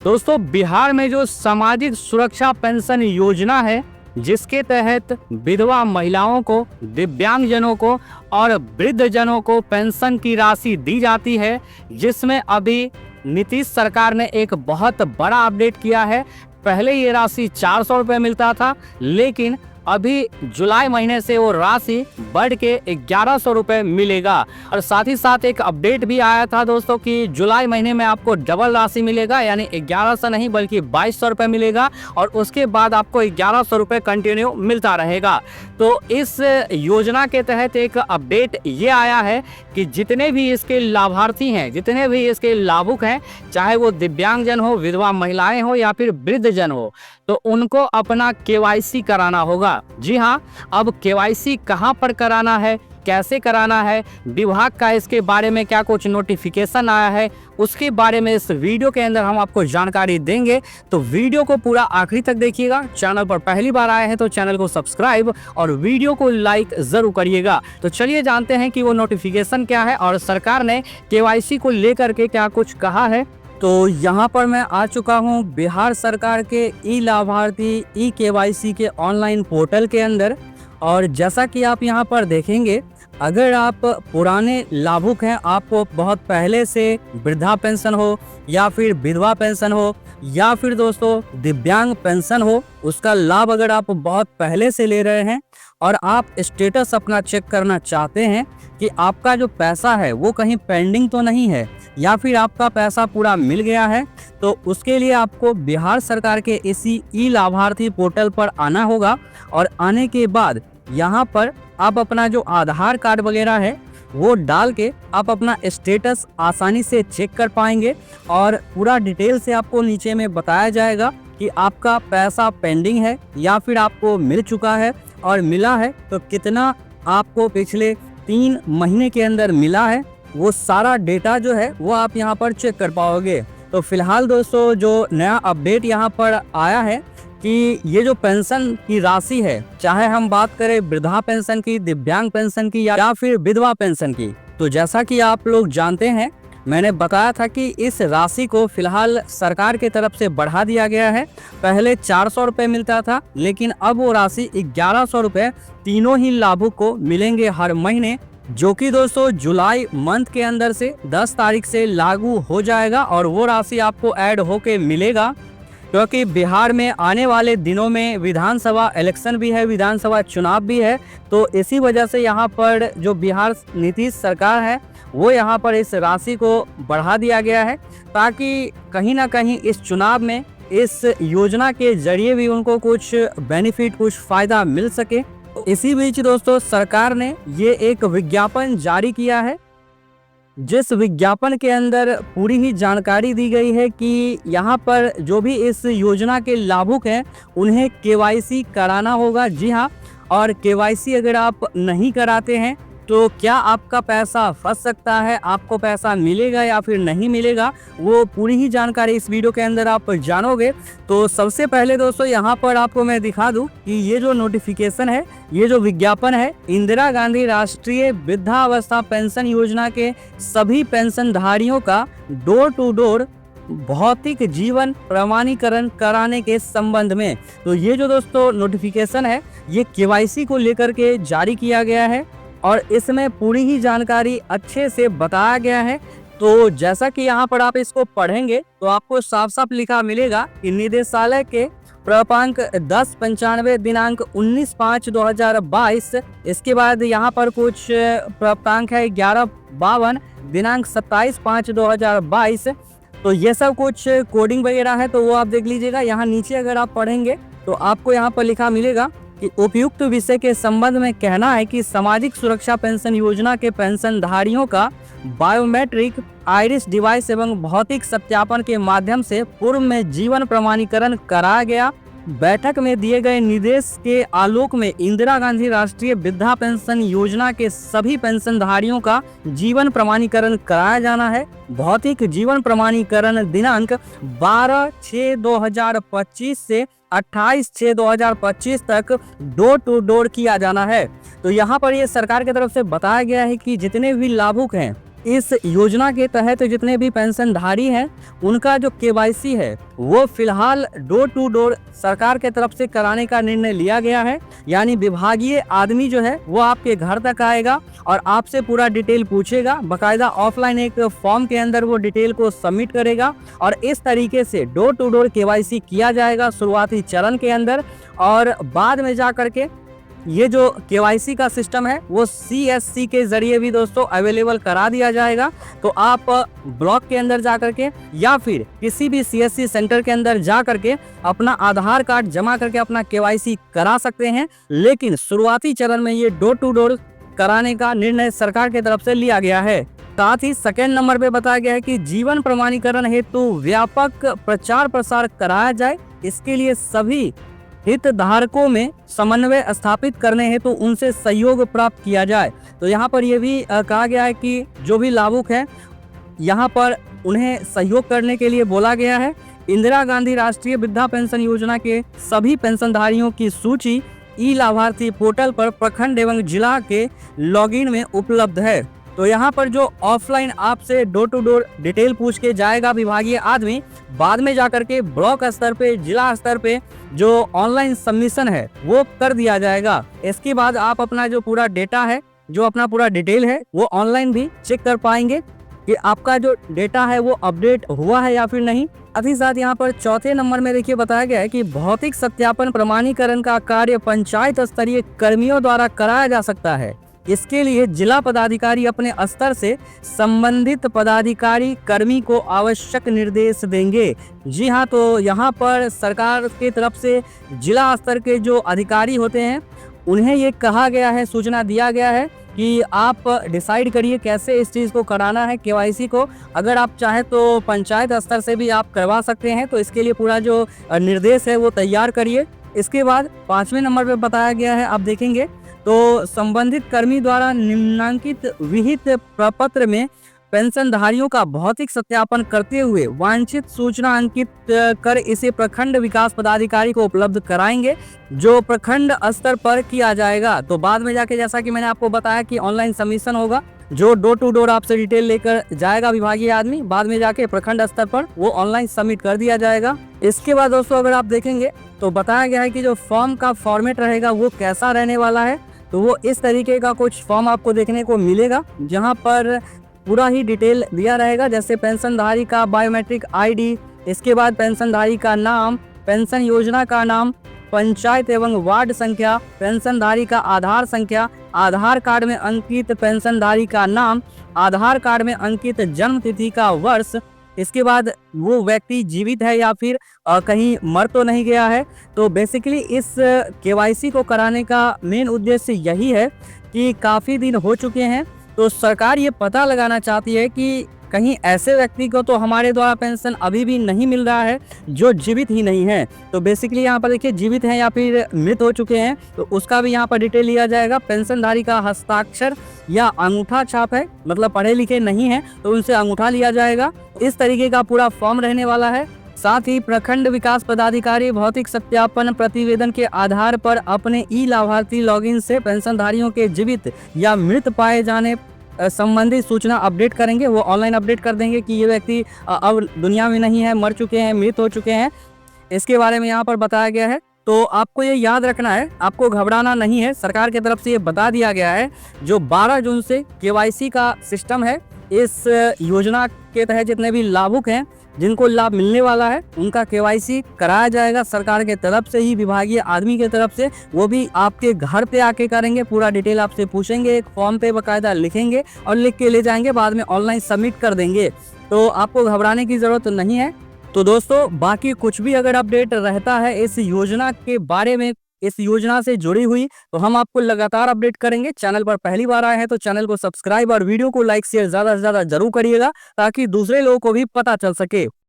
दोस्तों, बिहार में जो सामाजिक सुरक्षा पेंशन योजना है, जिसके तहत विधवा महिलाओं को, दिव्यांगजनों को और वृद्धजनों को पेंशन की राशि दी जाती है, जिसमें अभी नीतीश सरकार ने एक बहुत बड़ा अपडेट किया है। पहले ये राशि 400 रुपये मिलता था, लेकिन अभी जुलाई महीने से वो राशि बढ़ के 1100 रुपये मिलेगा। और साथ ही साथ एक अपडेट भी आया था दोस्तों कि जुलाई महीने में आपको डबल राशि मिलेगा, यानी 1100 नहीं बल्कि 2200 रुपये मिलेगा और उसके बाद आपको 1100 रुपये कंटिन्यू मिलता रहेगा। तो इस योजना के तहत एक अपडेट ये आया है कि जितने भी इसके लाभार्थी हैं, जितने भी इसके लाभुक हैं, चाहे वो दिव्यांगजन हो, विधवा महिलाएं हो या फिर वृद्धजन हो, तो उनको अपना केवाईसी कराना होगा। जी हाँ, अब केवाईसी कहां पर कराना है, कैसे कराना है, विभाग का इसके बारे में क्या कुछ नोटिफिकेशन आया है, उसके बारे में इस वीडियो के अंदर हम आपको जानकारी देंगे। तो वीडियो को पूरा आखिरी तक देखिएगा। चैनल पर पहली बार आए हैं तो चैनल को सब्सक्राइब और वीडियो को लाइक जरूर करिएगा। तो चलिए जानते हैं कि वो नोटिफिकेशन क्या है और सरकार ने केवाईसी को लेकर के क्या कुछ कहा है। तो यहाँ पर मैं आ चुका हूँ बिहार सरकार के ई लाभार्थी ई केवाईसी के ऑनलाइन पोर्टल के अंदर। और जैसा कि आप यहाँ पर देखेंगे, अगर आप पुराने लाभुक हैं, आपको बहुत पहले से वृद्धा पेंशन हो या फिर विधवा पेंशन हो या फिर दोस्तों दिव्यांग पेंशन हो, उसका लाभ अगर आप बहुत पहले से ले रहे हैं और आप स्टेटस अपना चेक करना चाहते हैं कि आपका जो पैसा है वो कहीं पेंडिंग तो नहीं है या फिर आपका पैसा पूरा मिल गया है, तो उसके लिए आपको बिहार सरकार के इसी ई लाभार्थी पोर्टल पर आना होगा। और आने के बाद यहाँ पर आप अपना जो आधार कार्ड वगैरह है वो डाल के आप अपना स्टेटस आसानी से चेक कर पाएंगे और पूरा डिटेल से आपको नीचे में बताया जाएगा कि आपका पैसा पेंडिंग है या फिर आपको मिल चुका है, और मिला है तो कितना आपको पिछले 3 महीने के अंदर मिला है। वो सारा डेटा जो है वो आप यहाँ पर चेक कर पाओगे। तो फिलहाल दोस्तों जो नया अपडेट यहाँ पर आया है कि ये जो पेंशन की राशि है, चाहे हम बात करें वृद्धा पेंशन की, दिव्यांग पेंशन की या फिर विधवा पेंशन की, तो जैसा कि आप लोग जानते हैं, मैंने बताया था कि इस राशि को फिलहाल सरकार की तरफ से बढ़ा दिया गया है। पहले 400 रुपये मिलता था, लेकिन अब वो राशि 1100 रुपये तीनों ही लाभुक को मिलेंगे हर महीने, जो कि दोस्तों जुलाई मंथ के अंदर से 10 तारीख से लागू हो जाएगा। और वो राशि आपको ऐड होके मिलेगा, क्योंकि बिहार में आने वाले दिनों में विधानसभा इलेक्शन भी है, विधानसभा चुनाव भी है। तो इसी वजह से यहाँ पर जो बिहार नीतीश सरकार है वो यहाँ पर इस राशि को बढ़ा दिया गया है, ताकि कहीं ना कहीं इस चुनाव में इस योजना के जरिए भी उनको कुछ बेनिफिट, कुछ फायदा मिल सके। इसी बीच दोस्तों सरकार ने ये एक विज्ञापन जारी किया है, जिस विज्ञापन के अंदर पूरी ही जानकारी दी गई है कि यहाँ पर जो भी इस योजना के लाभुक हैं उन्हें केवाईसी कराना होगा। जी हाँ, और केवाईसी अगर आप नहीं कराते हैं तो क्या आपका पैसा फंस सकता है, आपको पैसा मिलेगा या फिर नहीं मिलेगा, वो पूरी ही जानकारी इस वीडियो के अंदर आप जानोगे। तो सबसे पहले दोस्तों यहाँ पर आपको मैं दिखा दूं कि ये जो नोटिफिकेशन है, ये जो विज्ञापन है, इंदिरा गांधी राष्ट्रीय वृद्धावस्था पेंशन योजना के सभी पेंशनधारियों का डोर टू डोर भौतिक जीवन प्रमाणीकरण कराने के संबंध में। तो ये जो दोस्तों नोटिफिकेशन है, ये केवाईसी को लेकर के जारी किया गया है और इसमें पूरी ही जानकारी अच्छे से बताया गया है। तो जैसा कि यहाँ पर आप इसको पढ़ेंगे तो आपको साफ साफ लिखा मिलेगा कि निदेशालय के प्राप्तांक 1095 दिनांक 19/5/2022, इसके बाद यहाँ पर कुछ प्राप्तांक है 1152 दिनांक 27/5/2022। तो ये सब कुछ कोडिंग वगैरह है, तो वो आप देख लीजिएगा। यहाँ नीचे अगर आप पढ़ेंगे तो आपको यहाँ पर लिखा मिलेगा कि उपयुक्त विषय के संबंध में कहना है कि सामाजिक सुरक्षा पेंशन योजना के पेंशनधारियों का बायोमेट्रिक आइरिस डिवाइस एवं भौतिक सत्यापन के माध्यम से पूर्व में जीवन प्रमाणीकरण कराया गया। बैठक में दिए गए निर्देश के आलोक में इंदिरा गांधी राष्ट्रीय वृद्धा पेंशन योजना के सभी पेंशनधारियों का जीवन प्रमाणीकरण कराया जाना है। भौतिक जीवन प्रमाणीकरण दिनांक 12/6/2025 से 28/6/2025 तक डोर टू डोर किया जाना है। तो यहाँ पर ये सरकार की तरफ से बताया गया है कि जितने भी लाभुक हैं इस योजना के तहत जितने भी पेंशनधारी हैं उनका जो केवाईसी है वो फिलहाल डोर टू डोर सरकार के तरफ से कराने का निर्णय लिया गया है। यानी विभागीय आदमी जो है वो आपके घर तक आएगा और आपसे पूरा डिटेल पूछेगा, बकायदा ऑफलाइन एक फॉर्म के अंदर वो डिटेल को सबमिट करेगा और इस तरीके से डोर टू डोर केवाईसी किया जाएगा शुरुआती चरण के अंदर। और बाद में जा करके ये जो केवाईसी का सिस्टम है वो CSC के जरिए भी दोस्तों अवेलेबल करा दिया जाएगा। तो आप ब्लॉक के अंदर जा करके या फिर किसी भी CSC सेंटर के अंदर जा करके अपना आधार कार्ड जमा करके अपना केवाईसी करा सकते हैं। लेकिन शुरुआती चरण में ये डोर टू डोर कराने का निर्णय सरकार की तरफ से लिया गया है। साथ ही सेकेंड नंबर पे बताया गया है कि जीवन प्रमाणीकरण हेतु व्यापक प्रचार प्रसार कराया जाए। इसके लिए सभी हितधारकों में समन्वय स्थापित करने हेतु तो उनसे सहयोग प्राप्त किया जाए। तो यहाँ पर यह भी कहा गया है कि जो भी लाभुक हैं यहाँ पर उन्हें सहयोग करने के लिए बोला गया है। इंदिरा गांधी राष्ट्रीय वृद्धा पेंशन योजना के सभी पेंशनधारियों की सूची ई लाभार्थी पोर्टल पर प्रखंड एवं जिला के लॉगिन में उपलब्ध है। तो यहाँ पर जो ऑफलाइन आपसे डोर टू डोर डिटेल पूछ के जाएगा विभागीय आदमी, बाद में जाकर के ब्लॉक स्तर पे, जिला स्तर पे जो ऑनलाइन सबमिशन है वो कर दिया जाएगा। इसके बाद आप अपना जो पूरा डेटा है, जो अपना पूरा डिटेल है वो ऑनलाइन भी चेक कर पाएंगे कि आपका जो डेटा है वो अपडेट हुआ है या फिर नहीं। साथ ही साथ यहाँ पर चौथे नंबर में देखिए बताया गया है कि भौतिक सत्यापन प्रमाणीकरण का कार्य पंचायत स्तरीय कर्मियों द्वारा कराया जा सकता है। इसके लिए जिला पदाधिकारी अपने स्तर से संबंधित पदाधिकारी कर्मी को आवश्यक निर्देश देंगे। जी हाँ, तो यहाँ पर सरकार की तरफ से जिला स्तर के जो अधिकारी होते हैं उन्हें ये कहा गया है, सूचना दिया गया है कि आप डिसाइड करिए कैसे इस चीज़ को कराना है केवाईसी को। अगर आप चाहें तो पंचायत स्तर से भी आप करवा सकते हैं। तो इसके लिए पूरा जो निर्देश है वो तैयार करिए। इसके बाद 5वें नंबर पे बताया गया है, आप देखेंगे तो संबंधित कर्मी द्वारा निम्नांकित विहित प्रपत्र में पेंशनधारियों का भौतिक सत्यापन करते हुए वांछित सूचना अंकित कर इसे प्रखंड विकास पदाधिकारी को उपलब्ध कराएंगे, जो प्रखंड स्तर पर किया जाएगा। तो बाद में जाके जैसा कि मैंने आपको बताया कि ऑनलाइन सबमिशन होगा, जो डोर टू डोर आपसे डिटेल लेकर जाएगा विभागीय आदमी, बाद में जाके प्रखंड स्तर पर वो ऑनलाइन सबमिट कर दिया जाएगा। इसके बाद दोस्तों अगर आप देखेंगे तो बताया गया है कि जो फॉर्म का फॉर्मेट रहेगा वो कैसा रहने वाला है। तो वो इस तरीके का कुछ फॉर्म आपको देखने को मिलेगा जहां पर पूरा ही डिटेल दिया रहेगा, जैसे पेंशनधारी का बायोमेट्रिक ID, इसके बाद पेंशनधारी का नाम, पेंशन योजना का नाम, पंचायत एवं वार्ड संख्या, पेंशनधारी का आधार संख्या, आधार कार्ड में अंकित पेंशनधारी का नाम, आधार कार्ड में अंकित जन्म तिथि का वर्ष, इसके बाद वो व्यक्ति जीवित है या फिर कहीं मर तो नहीं गया है। तो बेसिकली इस केवाईसी को कराने का मेन उद्देश्य यही है कि काफ़ी दिन हो चुके हैं, तो सरकार ये पता लगाना चाहती है कि कहीं ऐसे व्यक्ति को तो हमारे द्वारा पेंशन अभी भी नहीं मिल रहा है जो जीवित ही नहीं है। तो बेसिकली यहाँ पर देखिए जीवित हैं या फिर मृत हो चुके हैं, तो उसका भी यहाँ पर डिटेल लिया जाएगा। पेंशनधारी का हस्ताक्षर या अंगूठा छाप है, मतलब पढ़े लिखे नहीं है तो उनसे अंगूठा लिया जाएगा। इस तरीके का पूरा फॉर्म रहने वाला है। साथ ही प्रखंड विकास पदाधिकारी भौतिक सत्यापन प्रतिवेदन के आधार पर अपने ई लाभार्थी लॉगिन से पेंशनधारियों के जीवित या मृत पाए जाने संबंधित सूचना अपडेट करेंगे। वो ऑनलाइन अपडेट कर देंगे कि ये व्यक्ति अब दुनिया में नहीं है, मर चुके हैं, मृत हो चुके हैं। इसके बारे में यहाँ पर बताया गया है। तो आपको ये याद रखना है, आपको घबराना नहीं है। सरकार की तरफ से ये बता दिया गया है जो 12 जून से केवाईसी का सिस्टम है, इस योजना के तहत जितने भी लाभुक हैं जिनको लाभ मिलने वाला है उनका केवाईसी कराया जाएगा सरकार के तरफ से ही, विभागीय आदमी के तरफ से। वो भी आपके घर पे आके करेंगे, पूरा डिटेल आपसे पूछेंगे, एक फॉर्म पे बकायदा लिखेंगे और लिख के ले जाएंगे, बाद में ऑनलाइन सबमिट कर देंगे। तो आपको घबराने की जरूरत नहीं है। तो दोस्तों बाकी कुछ भी अगर अपडेट रहता है इस योजना के बारे में, इस योजना से जुड़ी हुई, तो हम आपको लगातार अपडेट करेंगे। चैनल पर पहली बार आए हैं तो चैनल को सब्सक्राइब और वीडियो को लाइक शेयर ज्यादा से ज्यादा जरूर करिएगा ताकि दूसरे लोगों को भी पता चल सके।